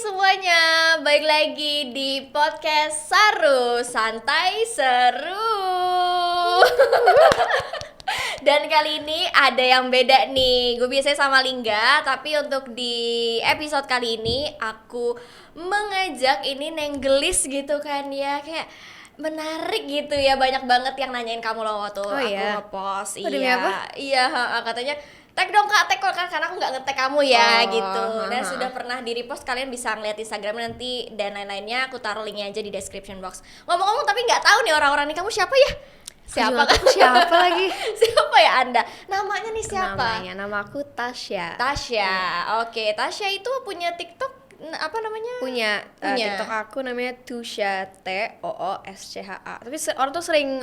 semuanya, balik lagi di podcast Saru Santai Seru. Dan kali ini ada yang beda nih. Gue biasanya sama Lingga, tapi untuk di episode kali ini aku mengajak ini nenggelis gitu kan ya, kayak menarik gitu ya. Banyak banget yang nanyain kamu loh waktu aku ngepost. Iya, katanya tag dong kak, tag kak, karena aku nggak nge-tag kamu ya gitu. Dan sudah pernah di repost, kalian bisa ngeliat Instagramnya nanti dan lain-lainnya. Aku taruh linknya aja di description box. Ngomong-ngomong tapi nggak tahu nih orang-orang nih, kamu siapa ya? Siapa lagi? Siapa ya Anda? Namanya nih siapa? Nama aku Tasya. Tasya. Oke, Tasya itu punya TikTok apa namanya? Punya. TikTok aku namanya Tusha, Tooscha. Tapi orang tuh sering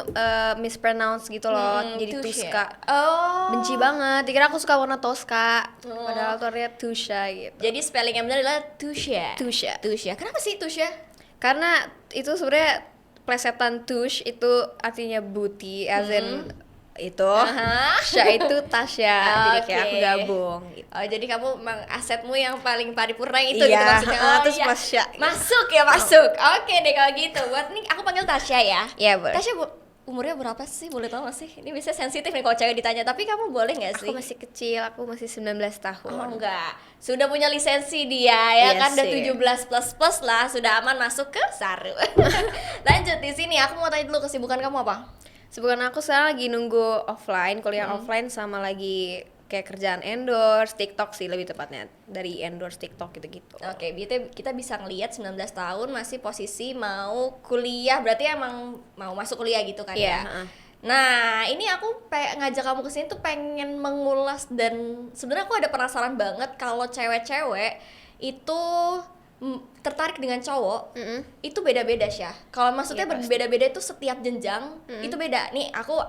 mispronounce gitu loh, jadi Tuska. Oh. Benci banget. Dikira aku suka warna Tosca. Padahal tuh artinya Tusha gitu. Jadi spelling yang benar adalah Tusha. Tusha. Kenapa sih Tusha? Karena itu sebenarnya plesetan tush itu artinya booty, as in itu. Sha itu Tasya. Jadi kayak aku gabung gitu. Oh, jadi kamu emang asetmu yang paling paripurna itu gitu maksudnya. Terus pas Sha gitu. Masuk. Oke deh kalau gitu. Buat nih aku panggil Tasya ya. Iya, boleh. Tasya umurnya berapa sih? Boleh tahu gak sih? Ini biasanya sensitif nih kalau cewek ditanya, tapi kamu boleh gak sih? Aku masih kecil, aku masih 19 tahun. Oh enggak, sudah punya lisensi dia ya, Iya kan udah sih. 17 plus lah, sudah aman masuk ke Saru. Lanjut di sini, aku mau tanya dulu kesibukan kamu apa? Kesibukan aku sekarang lagi nunggu offline, kuliah offline sama lagi kayak kerjaan endorse, TikTok sih lebih tepatnya, dari endorse TikTok gitu-gitu. Oke, kita bisa ngelihat 19 tahun masih posisi mau kuliah, berarti emang mau masuk kuliah gitu kan ya? Nah, ini aku ngajak kamu kesini tuh pengen mengulas, dan sebenarnya aku ada penasaran banget kalau cewek-cewek itu tertarik dengan cowok itu beda-beda Syah. Kalau maksudnya berbeda-beda itu setiap jenjang itu beda. Nih aku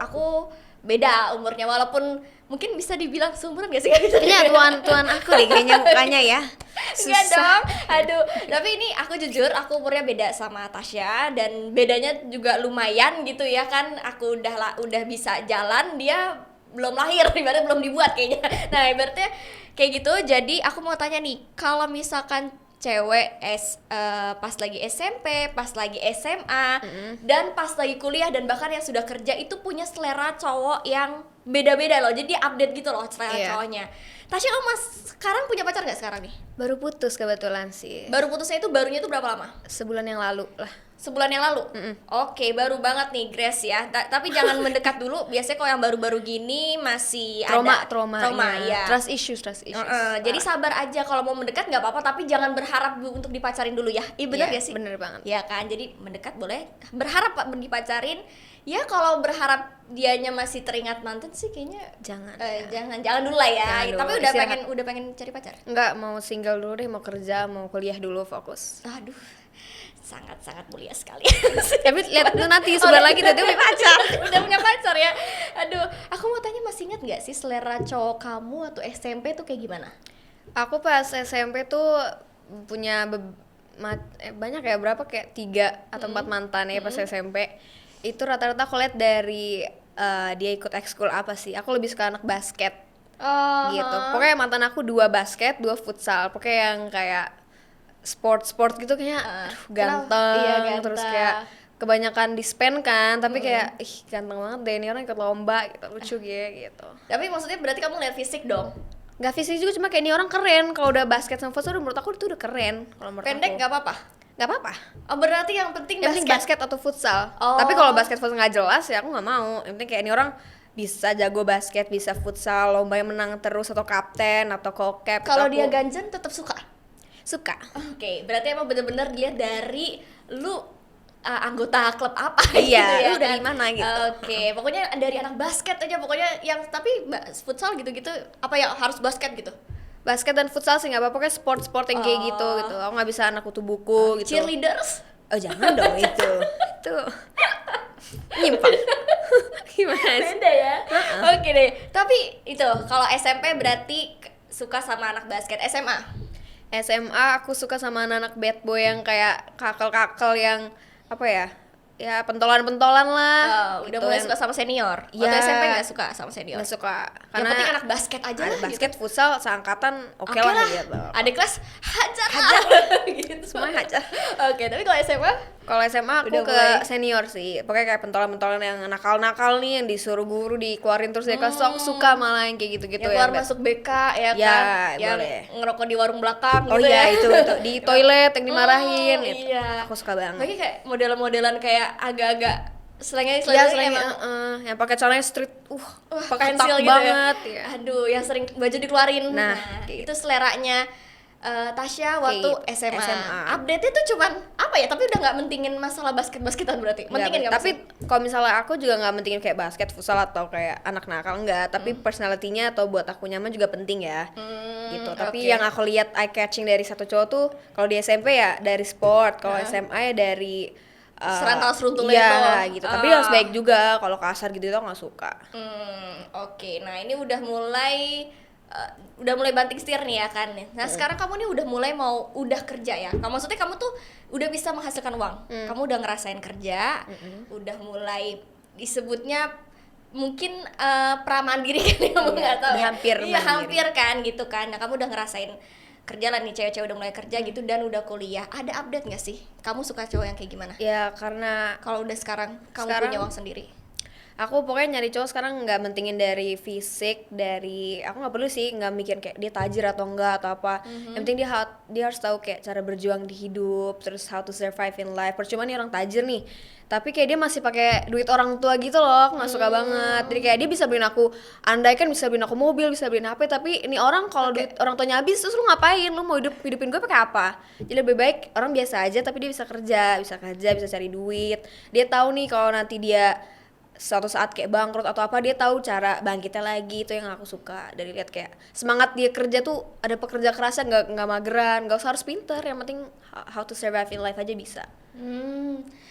beda umurnya, walaupun mungkin bisa dibilang seumuran gak sih? Kayaknya tuan aku deh kayaknya mukanya ya. Enggak dong, aduh. Tapi ini aku jujur, aku umurnya beda sama Tasya, dan bedanya juga lumayan gitu ya kan. Aku udah bisa jalan, dia belum lahir, ibaratnya belum dibuat kayaknya. Nah ibaratnya kayak gitu. Jadi aku mau tanya nih, kalau misalkan cewek pas lagi SMP, pas lagi SMA, dan pas lagi kuliah, dan bahkan yang sudah kerja, itu punya selera cowok yang beda-beda loh. Jadi update gitu loh selera cowoknya. Tasya, kamu sekarang punya pacar gak sekarang nih? Baru putus kebetulan sih. Baru putusnya itu, barunya itu berapa lama? Sebulan yang lalu lah. Sebulan yang lalu? Oke, baru banget nih Grace ya. Tapi jangan mendekat dulu. Biasanya kalau yang baru-baru gini masih trauma ya. Trust issues. Jadi sabar aja, kalau mau mendekat nggak apa-apa, tapi jangan berharap untuk dipacarin dulu ya. Bener gak sih? Bener banget. Ya kan, jadi mendekat boleh, berharap dipacarin. Ya kalau berharap dianya masih teringat mantan sih kayaknya jangan dulu lah ya. Tapi udah pengen cari pacar. Enggak, mau single dulu deh, mau kerja, mau kuliah dulu fokus. Aduh, sangat mulia sekali. Tapi lihat tuh nanti sebulan lagi tuh punya pacar. Udah punya pacar ya. Aduh, aku mau tanya, masih ingat nggak sih selera cowok kamu atau SMP tuh kayak gimana? Aku pas SMP tuh punya banyak ya, berapa kayak 3 atau 4 mantan ya pas SMP. Itu rata-rata aku lihat dari dia ikut ekskul apa sih. Aku lebih suka anak basket. Gitu. Pokoknya mantan aku 2 basket, 2 futsal. Pokoknya yang kayak sport gitu kayaknya ganteng. Terus kayak kebanyakan dispen kan, tapi kayak ganteng banget deh ini orang, ikut lomba gitu, lucu gitu. Tapi maksudnya berarti kamu lihat fisik dong? Gak fisik juga, cuma kayak ini orang keren. Kalau udah basket sama futsal menurut aku itu udah keren. Kalau menurut pendek aku gak apa-apa? Gak apa-apa. Oh, berarti yang penting basket atau futsal. Tapi kalau basket futsal nggak jelas ya aku nggak mau. Yang penting kayak ini orang bisa jago basket, bisa futsal, lomba yang menang terus, atau kapten atau kokep. Kalau dia ganjen tetap suka? Oke, berarti emang bener-bener dilihat dari lu anggota klub apa gitu ya, lu dari mana gitu. Oke, pokoknya dari anak basket aja, pokoknya yang tapi futsal gitu-gitu apa ya, harus basket gitu? Basket dan futsal sih nggak apa-apa, pokoknya sport yang kayak gitu. Aku nggak bisa anak kutu buku gitu. Cheerleaders? Oh jangan dong itu nyimpang. Gimana sih? Beda ya. Oke deh. Tapi itu kalau SMP berarti suka sama anak basket. SMA aku suka sama anak-anak bad boy yang kayak kakel yang apa ya, ya pentolan-pentolan lah. Udah gitu mulai yang- suka sama senior. Waktu Ya. SMP nggak suka sama senior. Nggak suka Yang karena penting anak basket aja lah. basket futsal seangkatan oke Oke lah lah. gitu. Adik kelas hajar lah. gitu. Semuanya hajar. Oke, tapi kalau SMA Kalau SMA aku Udah ke mulai. senior sih. Pokoknya kayak pentolan-pentolan yang nakal-nakal nih, yang disuruh guru dikeluarin terus dari kelas. Aku suka malah yang kayak gitu-gitu yang ya. keluar masuk BK ya Ya, kan, yang boleh. ngerokok di warung belakang Oh gitu iya, ya. itu di toilet yang dimarahin. Oh, gitu. iya. Aku suka banget. Lagi kayak model-modelan kayak agak-agak Iya, selengnya selain emang yang pakai celananya street, pakai pensil ketat gitu banget ya. ya. Aduh, yang sering baju dikeluarin. Nah, itu seleranya Tasya waktu Kayak SMA. SMA. Update itu cuman apa ya? Tapi udah nggak mentingin masalah basketan berarti. Mentingin nggak? Tapi kalau misalnya aku juga nggak mentingin kayak basket, futsal atau kayak anak nakal enggak, tapi personality-nya atau buat aku nyaman juga penting ya. Gitu. Tapi oke. yang aku lihat eye catching dari satu cowok tuh kalau di SMP ya dari sport, kalau SMA ya dari Serantau seruntulnya iya, itu. gitu. Tapi dia harus baik juga. Kalau kasar gitu aku nggak suka. Oke. Nah, ini udah mulai banting setir nih ya kan. Nah, sekarang kamu nih udah kerja ya. Maksudnya kamu tuh udah bisa menghasilkan uang. Kamu udah ngerasain kerja, udah mulai disebutnya mungkin pramandiri kan ya, kamu nggak tahu. udah Ya. hampir Iya, mandiri. hampir kan gitu kan. Nah, kamu udah ngerasain kerja lah nih, cewek-cewek udah mulai kerja gitu dan udah kuliah. Ada update nggak sih? Kamu suka cowok yang kayak gimana? Ya karena Kalau udah sekarang kamu Sekarang- punya uang sendiri. aku pokoknya nyari cowok sekarang nggak mentingin dari fisik, dari aku nggak perlu sih nggak mikir kayak dia tajir atau enggak atau apa. Yang penting dia harus tahu kayak cara berjuang di hidup, terus how to survive in life. Percuma nih orang tajir nih, tapi kayak dia masih pakai duit orang tua gitu loh, aku nggak suka banget. Jadi kayak dia bisa beliin aku, andai kan bisa beliin aku mobil, bisa beliin HP, tapi ini orang kalau duit orang tuanya habis terus lu ngapain? Lu mau hidupin gue pakai apa? Jadi lebih baik orang biasa aja tapi dia bisa kerja, bisa cari duit. Dia tahu nih kalau nanti dia suatu saat kayak bangkrut atau apa, dia tahu cara bangkitnya lagi. Itu yang aku suka dari lihat kayak semangat dia kerja tuh, ada pekerja kerasa, nggak mageran, nggak usah harus pinter, yang penting how to survive in life aja bisa.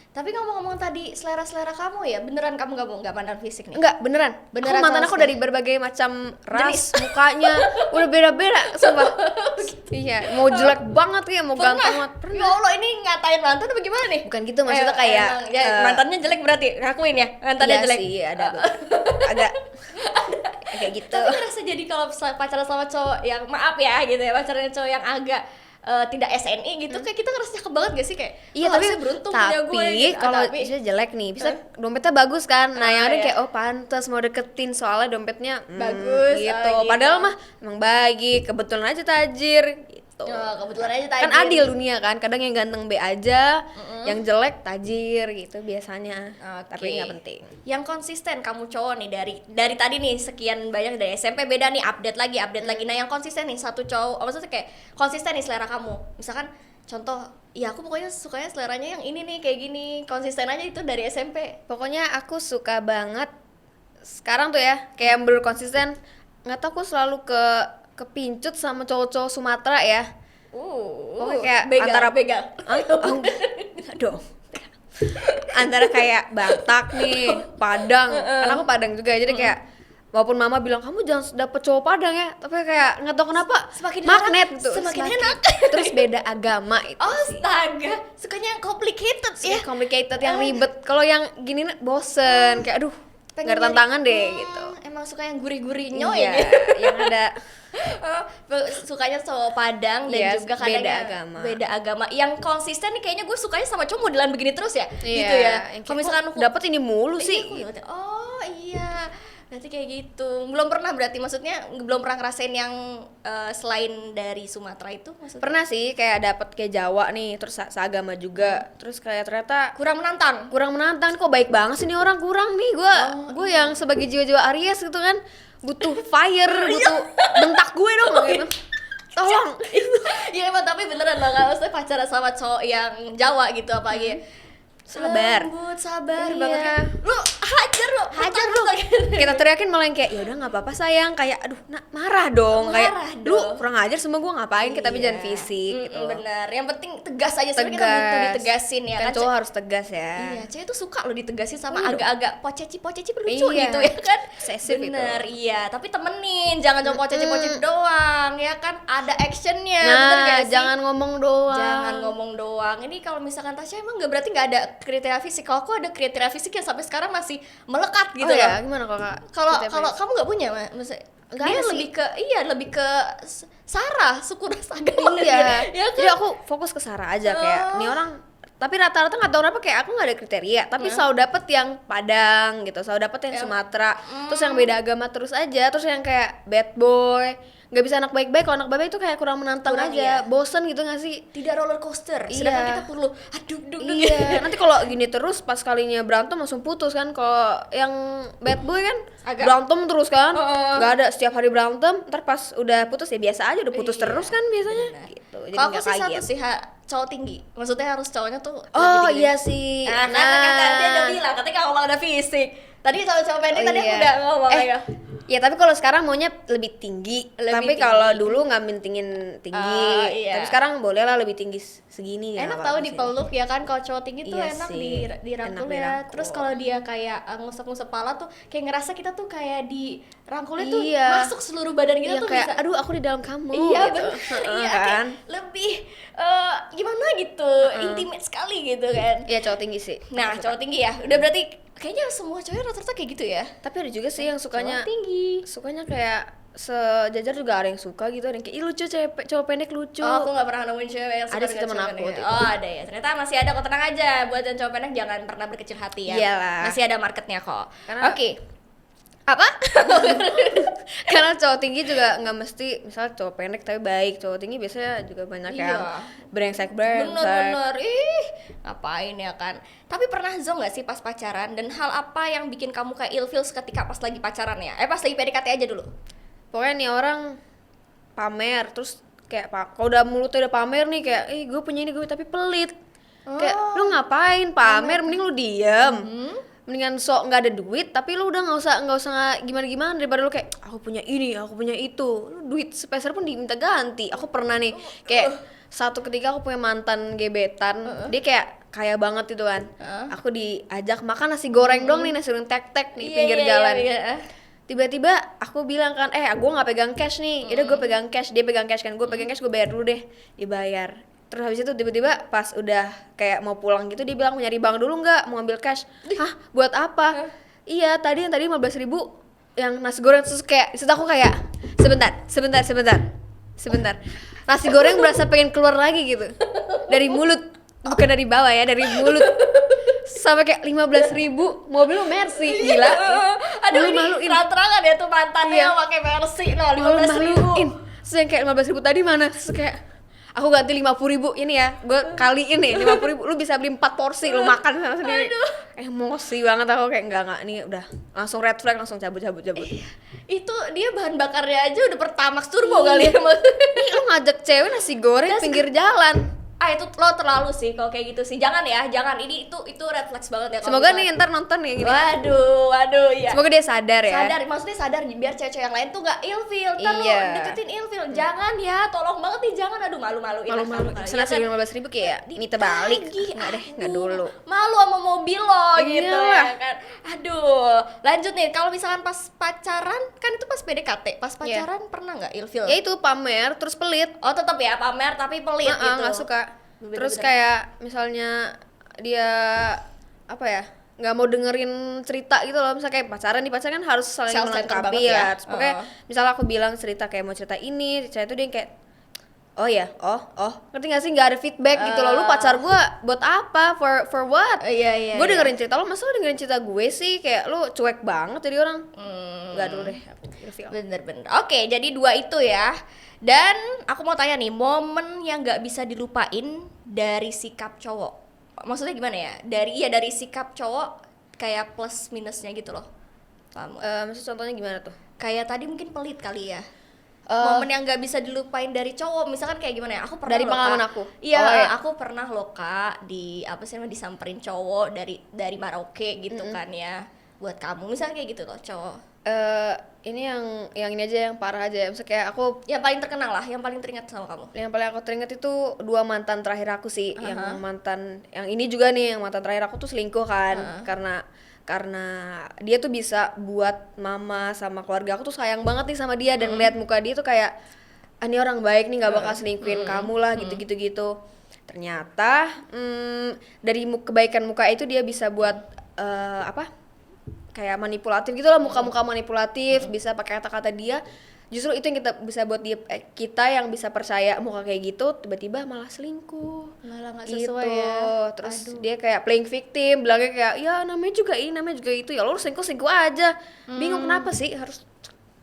Tapi ngomong-ngomong tadi selera kamu ya, beneran kamu nggak mandang fisik nih? Enggak, beneran Beneran aku mantan sama aku dari berbagai macam ras, mukanya udah beda-beda, sumpah. Iya, mau jelek banget ya, mau ganteng banget. Ya Allah, ini ngatain mantan apa gimana nih? Bukan gitu, maksudnya kayak emang, ya, mantannya jelek berarti, ngakuin ya mantannya iya jelek. sih, ada agak kayak gitu. Tapi ngerasa jadi kalau pacaran sama cowok yang maaf ya gitu ya, pacaran cowok yang agak tidak SNI gitu, kayak kita ngerasa cakep banget gak sih kayak? Iya, "Wah, tapi harusnya beruntung punya gue gitu." kalau Tapi bisa jelek nih, bisa dompetnya bagus kan. Nah, yang ada iya. kayak oh pantas mau deketin soalnya dompetnya Bagus, gitu. gitu. Padahal mah emang baik, kebetulan aja tajir gitu. kebetulan aja tadi Kan adil dunia kan, kadang yang ganteng B aja, yang jelek tajir gitu biasanya. Oke. Tapi nggak penting. Yang konsisten kamu cowok nih dari tadi nih sekian banyak dari SMP beda nih, update lagi. Nah, yang konsisten nih satu cowok, maksudnya kayak konsisten nih selera kamu. Misalkan contoh, ya aku pokoknya sukanya seleranya yang ini nih kayak gini. Konsisten aja itu dari SMP. Pokoknya aku suka banget sekarang tuh ya, kayak yang konsisten. Nggak tahu, aku selalu kepincut sama cowok-cowok Sumatera ya. Pokoknya kayak antara begal. Enggak dong. Antara kayak Batak nih, Padang. Karena aku Padang juga, jadi kayak walaupun mama bilang kamu jangan dapet cowok Padang ya, tapi kayak nggak tahu kenapa Semakin magnet enak, tuh, semakin enak. Terus beda agama itu sih. Astaga, sukanya yang complicated ya. Complicated, yang ribet. Kalau yang gini bosen, kayak aduh, nggak ada tantangan deh gitu. Emang suka yang gurih-gurih nyoy Iya, ya. yang ada Sukanya cowok Padang dan Yes, juga kadang beda yang agama. beda agama. Yang konsisten nih kayaknya gue sukanya sama cowok modelan begini terus ya. Iya, Gitu ya. yang Kalau kayak, misalkan "Oh, dapet ini mulu sih." Iya, aku oh iya. Berarti kayak gitu. Belum pernah berarti, maksudnya belum pernah ngerasain yang selain dari Sumatera itu maksudnya. Pernah sih kayak dapet kayak Jawa nih, terus seagama juga. Terus kayak ternyata Kurang menantang. kurang menantang, kok baik banget sih nih orang, kurang nih gue yang sebagai jiwa-jiwa Aries gitu kan butuh fire, butuh bentak gue dong gitu, tolong. Iya emang, tapi beneran loh, nggak maksudnya pacaran sama cowok yang Jawa gitu apalagi Sabar. lembut, sabar Iya. banget kan. Lu hajar lu Kita teriakin malah yang kayak ya udah nggak apa-apa sayang, kayak aduh marah dong, kayak Marah lu dong. kurang ajar sama gue, ngapain kita jangan fisik gitu. Bener, yang penting tegas aja, sebenarnya kita butuh ditegasin ya kan. Cowok harus tegas ya. Iya, cewek tuh suka lo ditegasin sama Iya dong. agak-agak poceci lucu Iya. gitu ya kan. Posesif Bener, itu. iya. Tapi temenin, jangan cuma poceci doang ya kan. Ada actionnya, bener Nah, gak sih? jangan ngomong doang. Jangan ngomong doang. Ini kalau misalkan Tasya emang berarti nggak ada kriteria fisik. Kalau aku ada kriteria fisik yang sampai sekarang masih melekat gitu Oh loh. ya, gimana kalau Kak? Kalau Kriteria kalau fisik? kamu nggak punya, maksudnya Nggak dia ada sih. lebih ke Sarah, Sakura Saga. Iya, ya kan? jadi aku fokus ke Sarah aja kayak nih orang. Tapi rata-rata nggak tahu kenapa kayak aku nggak ada kriteria, tapi selalu dapet yang Padang gitu, selalu dapet yang Sumatera, terus yang beda agama terus aja, terus yang kayak bad boy, nggak bisa anak baik-baik. Kalau anak baik-baik itu kayak kurang menantang Kurang, aja, iya. bosen gitu nggak sih? Tidak roller coaster. Sedangkan Iya. kita perlu aduh Iya, nanti kalau gini terus pas kalinya berantem langsung putus kan. Kalau yang bad boy kan Agak- berantem terus kan, Heeh. nggak ada setiap hari berantem. Ntar pas udah putus ya biasa aja, udah putus Iya. terus kan biasanya. Gitu. Jadi Kalau aku nggak sih kaget. satu sih cowok tinggi. Maksudnya harus cowoknya tuh lebih Oh tinggi. iya sih. Nah, kan dia udah bilang, katanya kalau ngomong ada fisik. Tadi cowok-cowok pendek tadi aku udah ngomong ya. Ya tapi kalau sekarang maunya lebih tinggi. Lebih tapi tinggi. kalau dulu nggak mintingin tinggi. Iya. Tapi sekarang boleh lah lebih tinggi segini ya. Enak nggak tahu apa-apa sih. dipeluk ya kan, kalau cowok tinggi tuh Iya enak sih. dirangkul Enak ya. dirangkul. Terus kalau dia kayak ngusap-ngusap kepala tuh kayak ngerasa kita tuh kayak dirangkulnya tuh Iya. masuk seluruh badan kita Iya, tuh kayak bisa. aduh aku di dalam kamu. Iya gitu. benar. Iya kan. kayak lebih gimana gitu, intimate sekali gitu kan. Iya cowok tinggi sih. Nah, Aku suka. cowok tinggi ya. Udah berarti kayaknya semua cowok rata-rata kayak gitu ya. Tapi ada juga sih yang sukanya Cowok tinggi. sukanya kayak sejajar juga ada yang suka gitu, ada yang kayak ih lucu cowok pendek lucu. Oh, aku gak pernah nemuin cewek yang suka Ada sih dengan temen cowok aku pendek. waktu itu. Oh, ada ya. Ternyata masih ada kok, tenang aja. Buat yang cowok pendek jangan pernah berkecil hati ya. Iyalah. Masih ada marketnya kok. Karena- Oke. Apa? Karena cowok tinggi juga nggak mesti misalnya cowok pendek tapi baik. Cowok tinggi biasanya juga banyak Iya. yang brengsek. Bener-bener. Ih, ngapain ya kan. Tapi pernah zonk gak sih pas pacaran? Dan hal apa yang bikin kamu kayak ilfeel ketika pas lagi pacaran ya? Pas lagi PDKT aja dulu. Pokoknya nih orang pamer terus kayak kalau udah mulutnya udah pamer nih kayak gue punya ini gue tapi pelit. Kayak lu ngapain pamer, mending lu diem. Mendingan sok nggak ada duit tapi lu udah nggak usah gimana daripada lu kayak aku punya ini aku punya itu. Lu duit sepeser pun diminta ganti. Aku pernah nih kayak satu ketika aku punya mantan gebetan, dia kayak kaya banget itu kan. Aku diajak makan nasi goreng dong nih, nasi goreng tek-tek di pinggir jalan. Iya. Tiba-tiba aku bilang kan, gue nggak pegang cash nih. Yaudah gue pegang cash, dia pegang cash kan, gue pegang cash, gue bayar dulu deh. Dibayar. Terus habis itu tiba-tiba pas udah kayak mau pulang gitu dia bilang mau nyari bank dulu nggak, mau ambil cash. Hah, buat apa? Iya, yang tadi 15.000 yang nasi goreng. Terus kayak disitu aku kayak sebentar. Nasi goreng berasa pengen keluar lagi gitu dari mulut, bukan dari bawah ya, dari mulut. Sampai kayak 15.000, mobil Mercy, gila. Aduh, ini Malu-maluin. terang-terangan ya tuh mantannya Iya. yang pakai Mercy loh, 15.000. Malu-maluin. Terus yang kayak 15.000 tadi mana? Terus kayak aku ganti 50.000 ini ya, gue kaliin nih 50.000, lu bisa beli 4 porsi, lu makan sama sendiri. Emosi banget aku kayak enggak nih udah langsung red flag, langsung cabut. Itu dia bahan bakarnya aja udah Pertamax turbo kali ya. Ih, lu ngajak cewek nasi goreng pinggir jalan. Itu lo terlalu sih kalau kayak gitu sih. Jangan ya, jangan. Itu red flags banget ya kalau Semoga misalnya- nih ntar nonton nih gini. Waduh ya. Semoga dia sadar ya. Sadar, maksudnya sadar biar cewek-cewek yang lain tuh gak ilfeel. Ntar lo Iya. deketin ilfeel. Jangan ya, tolong banget nih, jangan. Aduh, malu-maluin. Malu-malu. lah, Sana ya kan? 15.000 kayak minta balik. Enggak deh, enggak dulu. Malu sama mobil lo gitu Iyalah. ya kan. Aduh, lanjut nih. Kalau misalkan pas pacaran, kan itu pas PDKT. Pas pacaran pernah nggak ilfeel? Ya itu pamer terus pelit. Oh, tetap ya pamer tapi pelit gitu. Nggak suka. Bener-bener. Terus kayak misalnya dia apa ya, nggak mau dengerin cerita gitu loh. Misalnya kayak pacaran, di pacaran kan harus saling Self-centered melengkapi banget ya. ya. Terus pokoknya misalnya aku bilang cerita kayak mau cerita ini, cerita itu dia yang kayak oh ya, ngerti gak sih, nggak ada feedback gitu loh. Lu pacar gua buat apa, for what? Iya. Gue dengerin cerita lo, masa lu dengerin cerita gue sih, kayak lu cuek banget jadi orang. Nggak dulu deh, aku ilfeel. Bener. Oke, jadi 2 itu ya. Dan aku mau tanya nih, momen yang nggak bisa dilupain dari sikap cowok. Maksudnya gimana ya? Dari sikap cowok kayak plus minusnya gitu loh. Paham nggak? Maksud contohnya gimana tuh? Kayak tadi mungkin pelit kali ya. Momen yang nggak bisa dilupain dari cowok, misalkan kayak gimana ya? Aku pernah Dari loh, pengalaman Kak. aku? Iya, Oh, iya. aku pernah loh Kak di apa sih namanya, disamperin cowok dari Maroke gitu kan ya. Buat kamu misalnya kayak gitu loh cowok. Ini yang ini aja yang parah aja ya. Maksudnya kayak aku Yang paling terkenal lah, yang paling teringat sama kamu. yang paling aku teringat itu 2 mantan terakhir aku sih. Yang mantan yang ini juga nih, yang mantan terakhir aku tuh selingkuh kan. Karena dia tuh bisa buat mama sama keluarga aku tuh sayang banget nih sama dia, dan ngeliat muka dia tuh kayak ini orang baik nih, nggak bakal selingkuhin kamu lah gitu. ternyata dari kebaikan muka itu dia bisa buat kayak manipulatif gitu lah, muka-muka manipulatif, bisa pakai kata-kata dia. Justru itu yang kita bisa buat kita yang bisa percaya muka kayak gitu tiba-tiba malah selingkuh. Malah nggak Gitu. sesuai ya. Terus Aduh. dia kayak playing victim, bilangnya kayak ya namanya juga ini, namanya juga itu, ya lo selingkuh aja. Bingung kenapa sih harus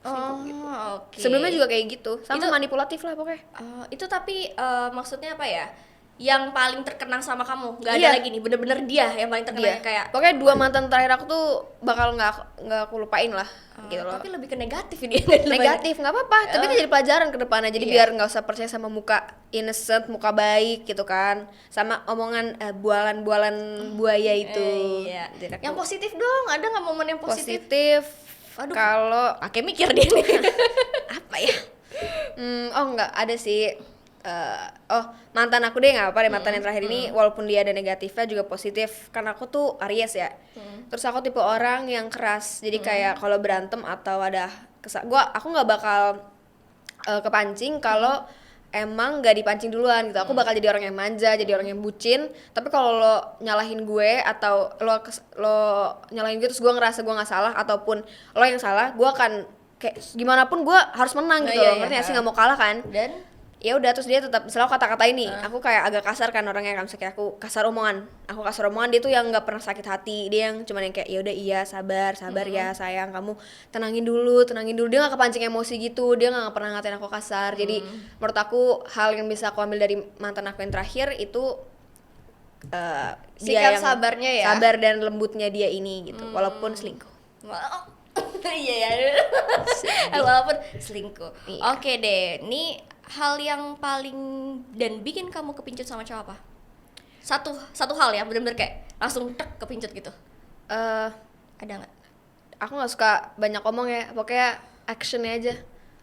selingkuh gitu. Oke. Sebelumnya juga kayak gitu, sama Itu- manipulatif lah pokoknya. Itu tapi maksudnya apa ya? Yang paling terkenang sama kamu, nggak ada Iya. lagi nih, bener-bener dia yang paling terkenang Dia kayak. pokoknya 2 mantan terakhir aku tuh bakal nggak aku lupain lah gitu loh. Tapi lebih ke negatif ini. Negatif nggak apa-apa, tapi kan jadi pelajaran ke depannya, jadi Iya. biar nggak usah percaya sama muka innocent, muka baik gitu kan, sama omongan bualan-bualan buaya itu. Iya. Jadi aku Yang positif dong, ada nggak momen yang positif? positif. Aduh. Kalau Pakai mikir dia nih. apa ya, oh nggak ada sih. Mantan aku deh, nggak apa deh, mantan yang terakhir ini walaupun dia ada negatifnya juga positif, karena aku tuh Aries ya. Terus aku tipe orang yang keras, jadi kayak kalau berantem atau ada aku nggak bakal kepancing kalau emang nggak dipancing duluan gitu. Aku bakal jadi orang yang manja, jadi orang yang bucin. Tapi kalau lo nyalahin gue atau lo nyalahin gue terus gue ngerasa gue nggak salah, ataupun lo yang salah, gue akan kayak gimana pun gue harus menang gitu Iya, loh. iya, Ngerti nggak sih, iya. nggak mau kalah kan? Dan Ya udah, terus dia tetap selalu kata-kata ini. Aku kayak agak kasar kan orangnya, kan kayak aku kasar omongan, dia tuh yang nggak pernah sakit hati, dia yang cuman yang kayak ya udah iya sabar ya sayang, kamu tenangin dulu, dia nggak kepancing emosi gitu, dia nggak pernah ngatain aku kasar. Jadi menurut aku hal yang bisa aku ambil dari mantan aku yang terakhir itu dia sikap yang sabarnya ya. sabar dan lembutnya dia ini gitu, walaupun selingkuh. Iya ya. Walaupun selingkuh. Iya. Oke deh, nih hal yang paling dan bikin kamu kepincut sama cowok apa? Satu hal ya, bener-bener kayak langsung tek kepincut gitu. Ada nggak? Aku nggak suka banyak ngomong ya, pokoknya actionnya aja.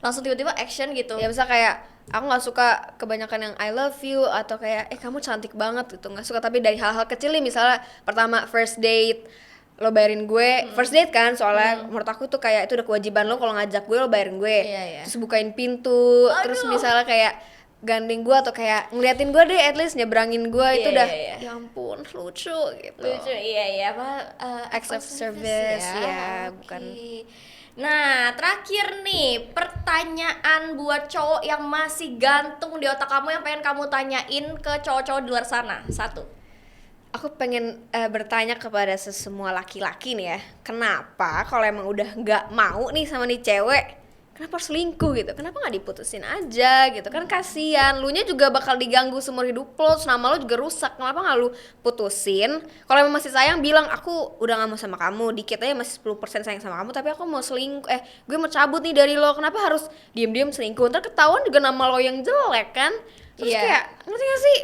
Langsung tiba-tiba action gitu. Ya misal kayak aku nggak suka kebanyakan yang I love you atau kayak kamu cantik banget gitu, nggak suka. Tapi dari hal-hal kecil nih, misalnya pertama first date lo bayarin gue, first date kan, soalnya menurut aku tuh kayak itu udah kewajiban lo, kalau ngajak gue lo bayarin gue. Iya, iya. Terus bukain pintu, terus Aduh. misalnya kayak gandeng gue atau kayak ngeliatin gue deh, at least nyebrangin gue, itu Iya, udah iya, iya. ya ampun lucu gitu. Lucu, iya apa Acts of service, ya, Oke. bukan. Nah, terakhir nih, pertanyaan buat cowok yang masih gantung di otak kamu yang pengen kamu tanyain ke cowok-cowok di luar sana. 1. Aku pengen bertanya kepada semua laki-laki nih ya, kenapa kalau emang udah nggak mau nih sama nih cewek, kenapa harus selingkuh gitu? Kenapa nggak diputusin aja gitu? Kan kasihan, lu nya juga bakal diganggu seumur hidup lo, terus nama lo juga rusak. Kenapa nggak lu putusin? Kalau emang masih sayang, bilang aku udah nggak mau sama kamu, dikit aja masih 10% sayang sama kamu, tapi aku mau selingkuh, gue mau cabut nih dari lo. Kenapa harus diem-diem selingkuh? Ntar ketahuan juga nama lo yang jelek kan? Terus Iya. kayak ngerti gak sih?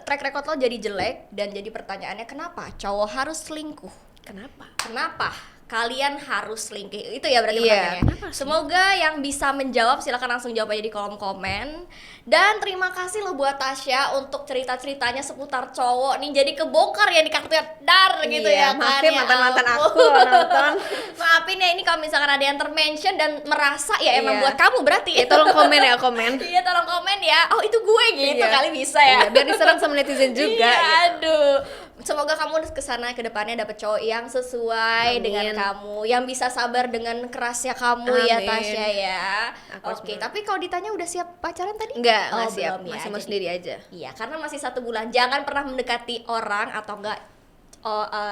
Track record lo jadi jelek dan jadi pertanyaannya kenapa cowok harus selingkuh? Kenapa? Kenapa kalian harus selingkuh? Itu ya berarti Iya, pertanyaannya. kenapa sih? Semoga yang bisa menjawab silakan langsung jawab aja di kolom komen. Dan terima kasih lo buat Tasya untuk cerita-ceritanya seputar cowok nih, jadi kebongkar ya di kartu dar gitu ya Iya, kan. maafin Ya mantan-mantan ampun. aku kalau nonton. Maafin ya ini kalau misalkan ada yang termention dan merasa ya emang Iya. buat kamu berarti. Ya tolong komen ya, komen. Iya tolong komen ya. Oh itu gue gitu Iya. kali bisa ya. Iya, biar diserang sama netizen juga. Iya, gitu. aduh. Semoga kamu kesana ke depannya dapet cowok yang sesuai Amin. dengan kamu, yang bisa sabar dengan kerasnya kamu ya Amin. Tasya ya. Aku harus Oke, bener. tapi kalau ditanya udah siap pacaran tadi? Enggak, Oh, nggak siap. belum ya, Masih mau jadi- sendiri aja. Iya, karena masih 1 bulan. Jangan pernah mendekati orang atau enggak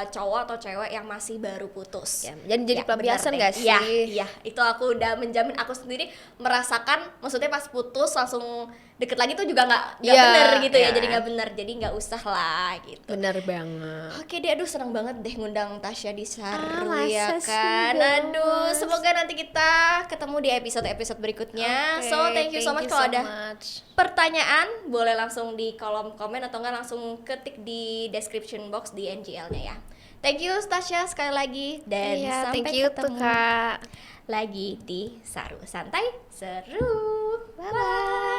cowok atau cewek yang masih baru putus. Ya, jadi Ya, pelampiasan bener nggak deh. sih? Iya, itu aku udah menjamin, aku sendiri merasakan, maksudnya pas putus langsung deket lagi tuh juga nggak Iya, bener gitu ya, iya. jadi nggak bener, jadi nggak usah lah gitu. Bener banget. Oke deh, aduh seneng banget deh ngundang Tasya di Saru masa ya sih, kan. Bos? Aduh, semoga nanti kita ketemu di episode-episode berikutnya. Oke, So thank you so much. Kalau ada much. pertanyaan boleh langsung di kolom komen atau enggak langsung ketik di description box di NGL-nya ya. Thank you Tasya sekali lagi dan Iya, sampai thank you tuh ketemu Kak. lagi di Saru Santai Seru. Bye bye.